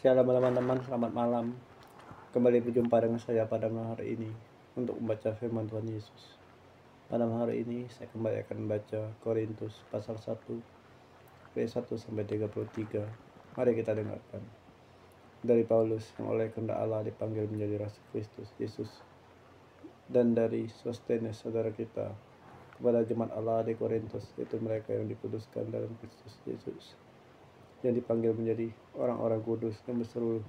Shalom teman-teman, selamat malam. Kembali berjumpa dengan saya pada malam hari ini untuk membaca firman Tuhan Yesus. Pada malam hari ini saya kembali akan membaca Korintus pasal 1 ayat 1 sampai 33. Mari kita dengarkan. Dari Paulus yang oleh kehendak Allah dipanggil menjadi rasul Kristus Yesus, dan dari Sostenes saudara kita, kepada jemaat Allah di Korintus, yaitu mereka yang dikuduskan dalam Kristus Yesus, yang dipanggil menjadi orang-orang kudus yang berseru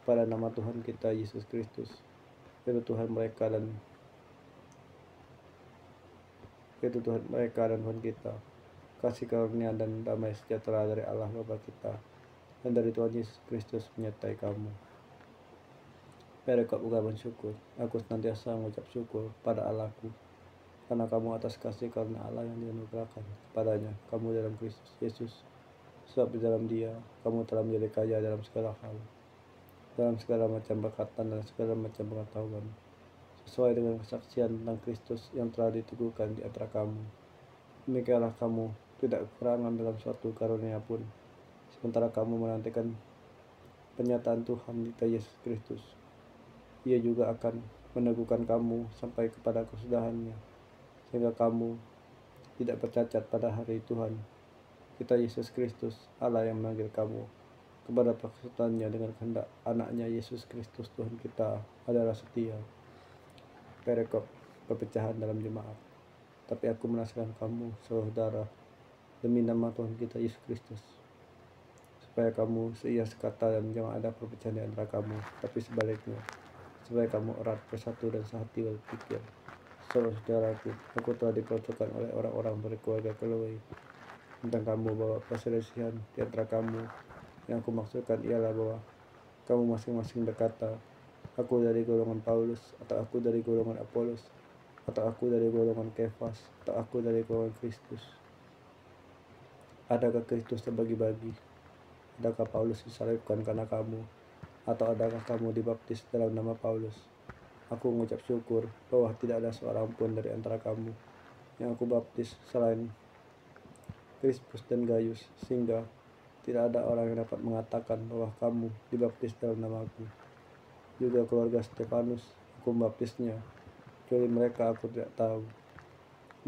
kepada nama Tuhan kita Yesus Kristus, yaitu Tuhan mereka dan Tuhan kita. Kasih karunia dan damai sejahtera dari Allah Bapa kita dan dari Tuhan Yesus Kristus menyertai kamu. Perikop ungkapan syukur. Aku senantiasa mengucap syukur pada Allahku karena kamu atas kasih karunia Allah yang dianugerahkan kepadanya kamu dalam Kristus Yesus. Sebab di dalam Dia kamu telah menjadi kaya dalam segala hal, dalam segala macam berkatan dan segala macam pengetahuan, sesuai dengan kesaksian tentang Kristus yang telah diteguhkan di antara kamu. Demikianlah kamu tidak kekurangan dalam suatu karunia pun, sementara kamu menantikan penyataan Tuhan kita Yesus Kristus. Ia juga akan meneguhkan kamu sampai kepada kesudahannya, sehingga kamu tidak bercacat pada hari Tuhan kita Yesus Kristus. Allah yang memanggil kamu kepada persekutuannya dengan kehendak anaknya Yesus Kristus Tuhan kita adalah setia. Perikop perpecahan dalam jemaat. Tapi aku menasihatkan kamu, saudara, demi nama Tuhan kita Yesus Kristus, supaya kamu seia sekata dan jangan ada perpecahan di antara kamu, tapi sebaliknya, supaya kamu erat bersatu dan sehati berpikir. Saudaraku, aku telah diperintahkan oleh orang-orang berkeluarga Chloe tentang kamu bahwa perselisihan di antara kamu yang aku maksudkan ialah bahwa kamu masing-masing berkata, aku dari golongan Paulus, atau aku dari golongan Apolos, atau aku dari golongan Kefas, atau aku dari golongan Kristus. Adakah Kristus terbagi-bagi? Adakah Paulus disalibkan karena kamu? Atau adakah kamu dibaptis dalam nama Paulus? Aku mengucap syukur bahwa tidak ada seorang pun dari antara kamu yang aku baptis selain Crispus dan Gaius, sehingga tidak ada orang yang dapat mengatakan bahwa kamu dibaptis dalam namaku. Juga keluarga Stefanus aku membaptisnya, kecuali mereka aku tidak tahu.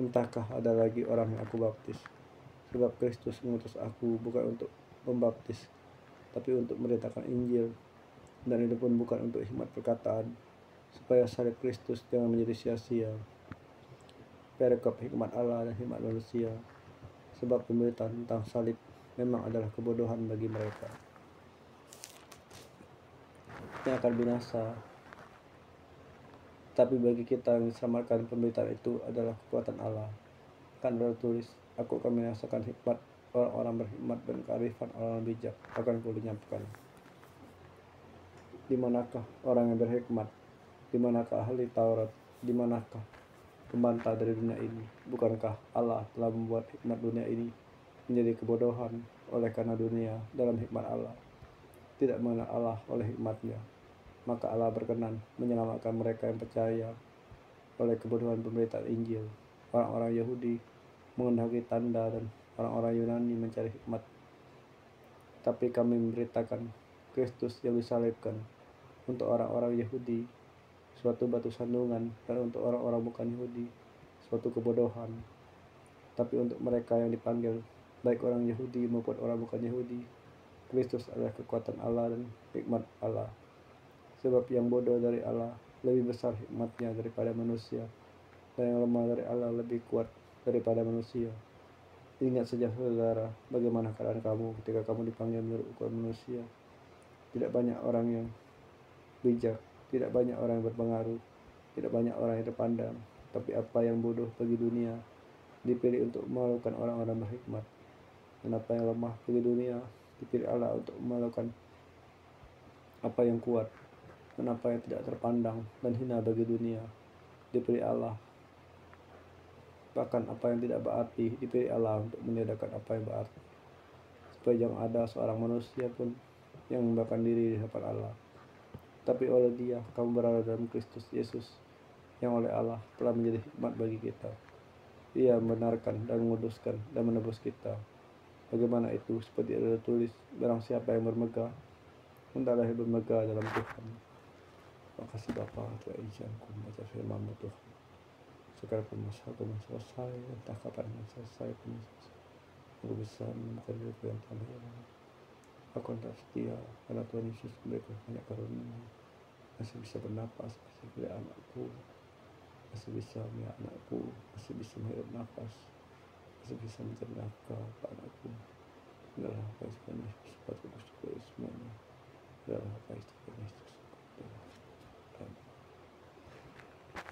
Entahkah ada lagi orang yang aku baptis? Sebab Kristus mengutus aku bukan untuk membaptis, tapi untuk memberitakan Injil, dan itu pun bukan untuk hikmat perkataan, supaya salib Kristus jangan menjadi sia-sia. Perikop hikmat Allah dan hikmat manusia. Sebab pemberitaan tentang salib memang adalah kebodohan bagi mereka yang akan binasa, tapi bagi kita yang diselamatkan pemberitaan itu adalah kekuatan Allah. Kan tertulis, aku akan menyaksikan hikmat orang-orang berhikmat dan kearifan orang bijak akan kulenyapkan. Di manakah orang yang berhikmat? Di manakah ahli Taurat? Di manakah pembantah dari dunia ini? Bukankah Allah telah membuat hikmat dunia ini menjadi kebodohan oleh karena dunia dalam hikmat Allah tidak mengenal Allah oleh hikmatnya? Maka Allah berkenan menyelamatkan mereka yang percaya oleh kebodohan pemberitaan Injil. Orang-orang Yahudi menghendaki tanda dan orang-orang Yunani mencari hikmat. Tapi kami memberitakan Kristus yang disalibkan, untuk orang-orang Yahudi suatu batu sandungan, dan untuk orang-orang bukan Yahudi suatu kebodohan. Tapi untuk mereka yang dipanggil, baik orang Yahudi maupun orang bukan Yahudi, Kristus adalah kekuatan Allah dan hikmat Allah. Sebab yang bodoh dari Allah lebih besar hikmatnya daripada manusia, dan yang lemah dari Allah lebih kuat daripada manusia. Ingat saja saudara, bagaimana keadaan kamu ketika kamu dipanggil menurut ukuran manusia. Tidak banyak orang yang bijak, tidak banyak orang yang berpengaruh, tidak banyak orang yang terpandang, tapi apa yang bodoh bagi dunia dipilih untuk memalukan orang-orang berhikmat, dan apa yang lemah bagi dunia dipilih Allah untuk memalukan apa yang kuat, dan apa yang tidak terpandang dan hina bagi dunia dipilih Allah. Bahkan apa yang tidak berarti dipilih Allah untuk meniadakan apa yang berarti, supaya jangan ada seorang manusia pun yang membanggakan diri di hadapan Allah. Tapi oleh Dia kamu berada dalam Kristus Yesus, yang oleh Allah telah menjadi hikmat bagi kita. Ia membenarkan dan menguduskan dan menebus kita. Bagaimana itu? Seperti ada tulis, barang siapa yang bermegah, Hendaklah hidup megah dalam Tuhan. Makasih Bapa telah izinkan membaca firman-Mu Tuhan. Segala permasalahan selesai, entah kapan akan selesai pun Aku bisa menemukan diriku yang tanah yang aku tak setia karena Tuhan Yesus memberikan banyak karunia. Masih bisa bernapas, masih melihat anakku, masih bisa melihat anakku, masih bisa menghirup nafas, masih bisa mencari nafkah ke anakku. Adalah apa yang Tuhan Yesus patut bersyukur semuanya. Adalah apa yang Tuhan Yesus. Amin.